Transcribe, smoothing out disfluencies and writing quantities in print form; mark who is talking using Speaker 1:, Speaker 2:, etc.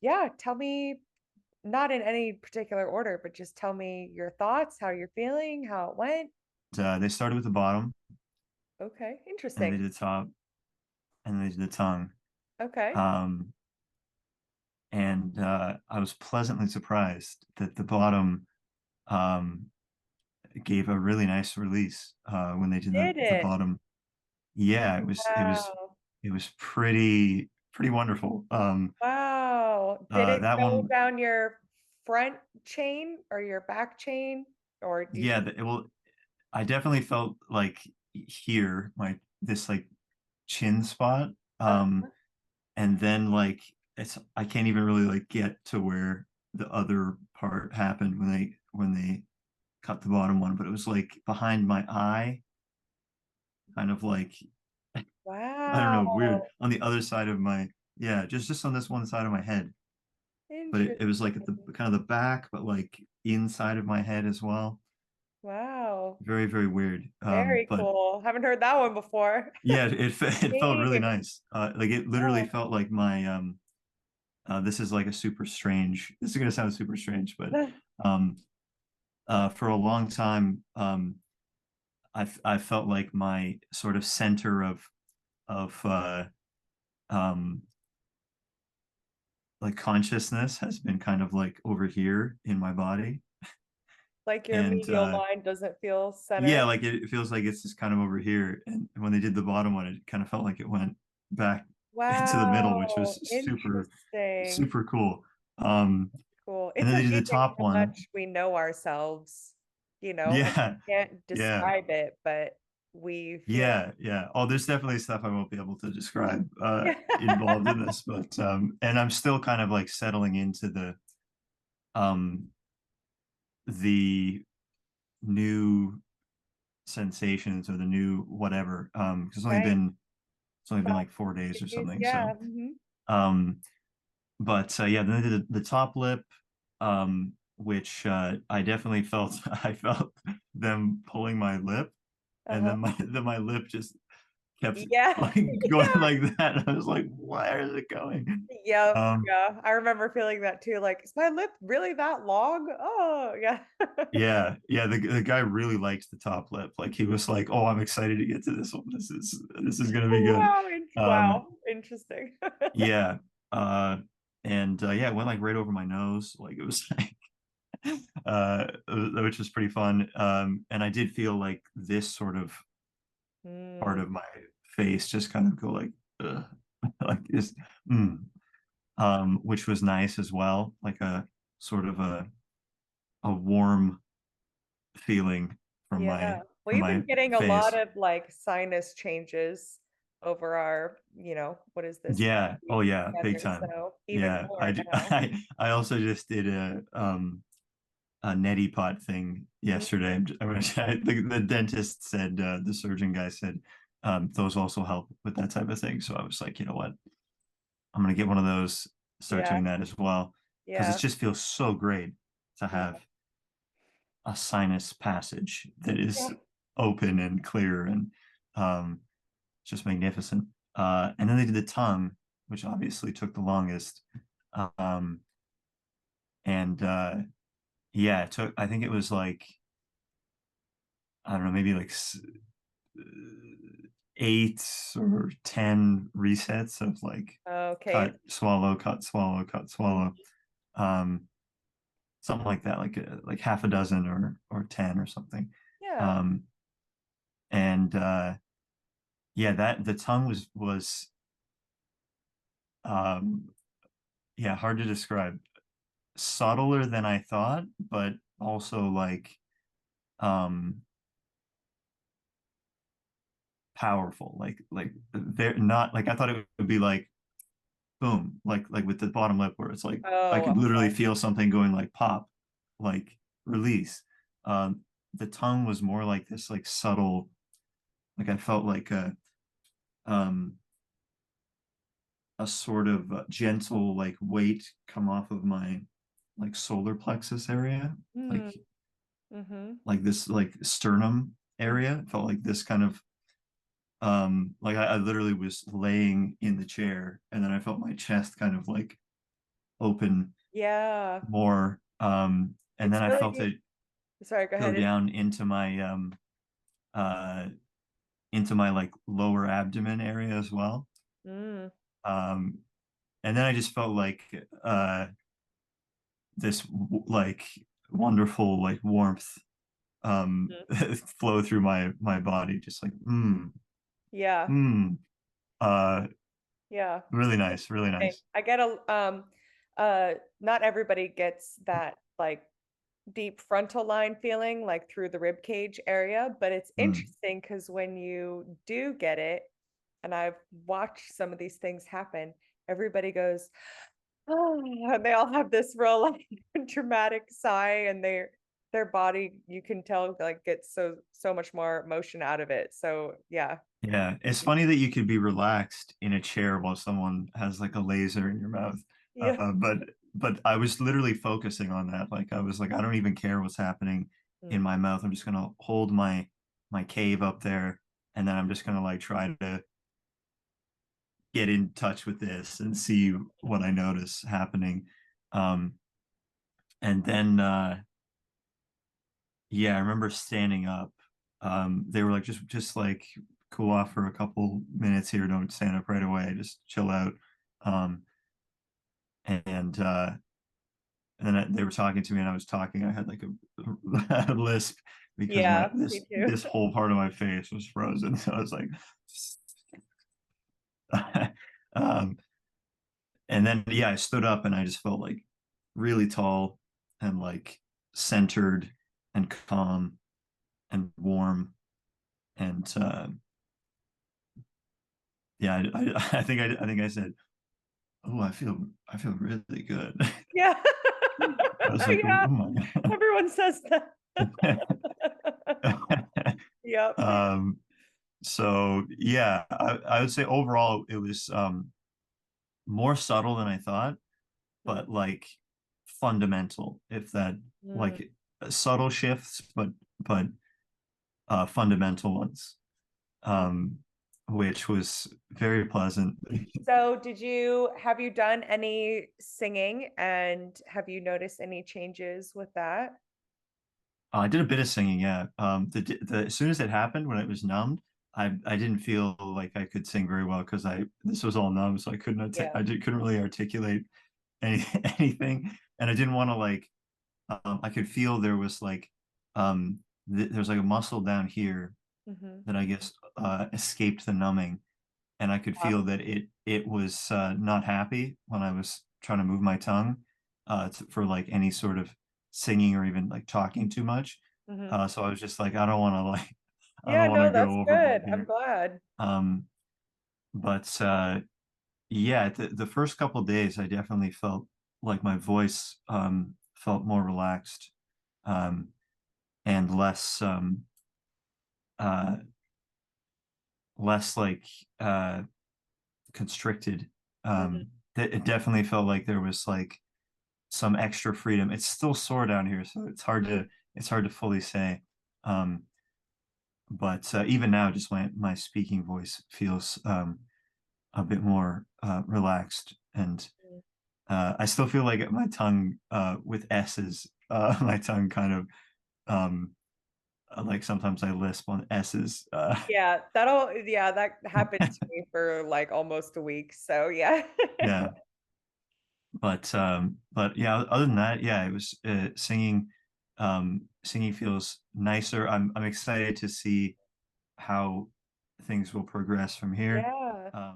Speaker 1: yeah, tell me, not in any particular order, but just tell me your thoughts, how you're feeling, how it went.
Speaker 2: They started with the bottom,
Speaker 1: Okay,
Speaker 2: and they
Speaker 1: interesting.
Speaker 2: did the top, and they did the tongue.
Speaker 1: Okay.
Speaker 2: Um, and I was pleasantly surprised that the bottom um, gave a really nice release when they did
Speaker 1: Did
Speaker 2: the
Speaker 1: it?
Speaker 2: bottom. Yeah,
Speaker 1: Wow.
Speaker 2: it was pretty wonderful.
Speaker 1: Wow. Did it
Speaker 2: That
Speaker 1: go
Speaker 2: one,
Speaker 1: down your front chain or your back chain? Or do you
Speaker 2: yeah,
Speaker 1: think?
Speaker 2: I definitely felt like here, my this like chin spot.
Speaker 1: Uh,
Speaker 2: And then like I can't even really like get to where the other part happened when they cut the bottom one, but it was like behind my eye, kind of like I don't know, weird
Speaker 1: wow.
Speaker 2: on the other side of my yeah, just on this one side of my head. But it was like at the
Speaker 1: Interesting.
Speaker 2: kind of the back, but like inside of my head as well.
Speaker 1: Wow.
Speaker 2: Very, very weird.
Speaker 1: Very
Speaker 2: But
Speaker 1: cool. Haven't heard that one before.
Speaker 2: yeah, it felt really
Speaker 1: Dang.
Speaker 2: nice. Like it literally
Speaker 1: Oh.
Speaker 2: felt like my this is like a super strange. This is gonna sound super strange, but um, for a long time, I felt like my sort of center of um, like consciousness has been kind of like over here in my body,
Speaker 1: Like your
Speaker 2: and
Speaker 1: medial line doesn't feel
Speaker 2: yeah,
Speaker 1: centered.
Speaker 2: like it feels like it's just kind of over here. And when they did the bottom one, it kind of felt like it went back into the middle, which was
Speaker 1: Wow. Interesting.
Speaker 2: super cool. Um,
Speaker 1: Cool.
Speaker 2: and
Speaker 1: It's
Speaker 2: then they did the
Speaker 1: amazing
Speaker 2: top
Speaker 1: how
Speaker 2: one.
Speaker 1: much we know ourselves, and
Speaker 2: Yeah,
Speaker 1: we can't
Speaker 2: yeah.
Speaker 1: describe it, but we feel
Speaker 2: Yeah, yeah. Oh, there's definitely stuff I won't be able to describe
Speaker 1: it.
Speaker 2: involved in this, but and I'm still kind of like settling into um the new sensations or the new whatever. 'Cause
Speaker 1: Right.
Speaker 2: it's only been
Speaker 1: About
Speaker 2: like 4 days or
Speaker 1: 2 days.
Speaker 2: something.
Speaker 1: Yeah.
Speaker 2: So um but yeah, then they did the top lip, which I definitely felt I felt them pulling my lip, and
Speaker 1: Uh-huh.
Speaker 2: then my lip just kept
Speaker 1: Yeah.
Speaker 2: going like that. I was like, where is it going?
Speaker 1: Yep.
Speaker 2: Um,
Speaker 1: Yeah. I remember feeling that too. Like, is my lip really that long? Oh, yeah.
Speaker 2: yeah, yeah. The guy really liked the top lip. Like he was like, "Oh, I'm excited to get to this one. This is gonna be good."
Speaker 1: Wow.
Speaker 2: Um,
Speaker 1: Wow. Interesting.
Speaker 2: yeah. Uh, and yeah, it went like right over my nose. Like it was like, which was pretty fun. And I did feel like this sort of part
Speaker 1: Mm,
Speaker 2: of my face just kind of go like, ugh, like this. Mm. Which was nice as well, like a sort of a warm feeling
Speaker 1: yeah.
Speaker 2: from
Speaker 1: We've been
Speaker 2: my
Speaker 1: getting a lot
Speaker 2: face.
Speaker 1: of like sinus changes over our, what is this,
Speaker 2: Yeah. Oh
Speaker 1: 5 weeks
Speaker 2: yeah, big
Speaker 1: together.
Speaker 2: time.
Speaker 1: So even
Speaker 2: Yeah.
Speaker 1: more now.
Speaker 2: I also just did a neti pot thing yesterday. The dentist said the surgeon guy said those also help with that type of thing. So I was like, you know what? I'm gonna get one of those, start
Speaker 1: Yeah.
Speaker 2: doing that as well. Because it
Speaker 1: Yeah.
Speaker 2: just feels so great to
Speaker 1: Yeah.
Speaker 2: have a sinus passage that
Speaker 1: Yeah.
Speaker 2: is open and clear and um, just magnificent. And then they did the tongue, which obviously took the longest. Um, and yeah, it took, I think it was like, I don't know, maybe like 8 or 10 resets of like
Speaker 1: Okay.
Speaker 2: cut, swallow, cut, swallow, cut, swallow.
Speaker 1: Mhm.
Speaker 2: Um, Something like that, like half a dozen or 10 or something.
Speaker 1: Yeah.
Speaker 2: Um, and yeah, that the tongue was um yeah, hard to describe. Subtler than I thought, but also like um powerful. Like they're not like I thought it would be like boom, like with the bottom lip where it's like I
Speaker 1: Oh,
Speaker 2: could literally
Speaker 1: okay.
Speaker 2: feel something going like pop, like release. The tongue was more like this like subtle, like I felt like um a sort of gentle like weight come off of my like solar plexus area,
Speaker 1: Hmm.
Speaker 2: like
Speaker 1: Mm-hmm.
Speaker 2: this like sternum area. It felt like this kind of like I literally was laying in the chair and then I felt my chest kind of like open
Speaker 1: Yeah.
Speaker 2: more. And
Speaker 1: It's
Speaker 2: then I felt
Speaker 1: really
Speaker 2: it
Speaker 1: sorry, go
Speaker 2: go
Speaker 1: ahead.
Speaker 2: down uh into my like lower abdomen area as well.
Speaker 1: Mm,
Speaker 2: Um, and then I just felt like this like wonderful like warmth
Speaker 1: mm.
Speaker 2: flow through my body, just like
Speaker 1: Yeah.
Speaker 2: mm, uh,
Speaker 1: Yeah.
Speaker 2: really nice, really
Speaker 1: Okay.
Speaker 2: nice.
Speaker 1: I get not everybody gets that like deep frontal line feeling like through the rib cage area, but it's
Speaker 2: Mm.
Speaker 1: interesting because when you do get it, and I've watched some of these things happen, everybody goes, oh, and they all have this real like dramatic sigh, and their body, you can tell, like gets so much more motion out of it. So yeah.
Speaker 2: Yeah, it's funny that you could be relaxed in a chair while someone has like a laser in your mouth.
Speaker 1: Yeah.
Speaker 2: But I was literally focusing on that. Like I was like, I don't even care what's happening in
Speaker 1: Mm.
Speaker 2: my mouth. I'm just gonna hold my cave up there, and then I'm just gonna like try to get in touch with this and see what I notice happening. Um, and then yeah, I remember standing up. They were like, just like cool off for a couple minutes here. Don't stand up right away. Just chill out. Um, and then they were talking to me, and I was talking. I had like a lisp because my
Speaker 1: Yeah, me too.
Speaker 2: this whole part of my face was frozen. So I was like, um, and then yeah, I stood up, and I just felt like really tall and like centered and calm and warm and yeah, I think I said, "Oh, I feel really good."
Speaker 1: Yeah.
Speaker 2: I was like, "Oh
Speaker 1: Yeah.
Speaker 2: my
Speaker 1: Everyone says that.
Speaker 2: God."
Speaker 1: Yep.
Speaker 2: Um, so yeah, I would say overall it was more subtle than I thought,
Speaker 1: Mm,
Speaker 2: but like fundamental, if that
Speaker 1: mm.
Speaker 2: like subtle shifts, but fundamental ones,
Speaker 1: Mm.
Speaker 2: um, which was very pleasant.
Speaker 1: So, have you done any singing and have you noticed any changes with that?
Speaker 2: I did a bit of singing, yeah. As soon as it happened, when it was numbed, I didn't feel like I could sing very well because I this was all numb, so I
Speaker 1: Yeah.
Speaker 2: couldn't really articulate anything, and I didn't want to like I could feel there was like there's like a muscle down here
Speaker 1: Hmm.
Speaker 2: that I guess escaped the numbing, and I could feel that it was not happy when I was trying to move my tongue for like any sort of singing or even like talking too much.
Speaker 1: Hmm.
Speaker 2: So I was just like, I don't want to like, I
Speaker 1: Yeah,
Speaker 2: don't want to
Speaker 1: no,
Speaker 2: go
Speaker 1: that's
Speaker 2: overboard
Speaker 1: good. I'm
Speaker 2: here.
Speaker 1: glad.
Speaker 2: Um, but yeah, the first couple of days, I definitely felt like my voice felt more relaxed um, and uh, less like constricted.
Speaker 1: Hmm.
Speaker 2: It definitely felt like there was like some extra freedom. It's still sore down here, so it's hard to fully say. Um, but even now, just my speaking voice feels a bit more relaxed, and I still feel like my tongue with S's, my tongue kind of um, like sometimes I lisp on S's.
Speaker 1: Yeah, that happened to me for like almost a week. So yeah.
Speaker 2: Yeah, but yeah, other than that, yeah, it was singing. Singing feels nicer. I'm excited to see how things will progress from here.
Speaker 1: Yeah.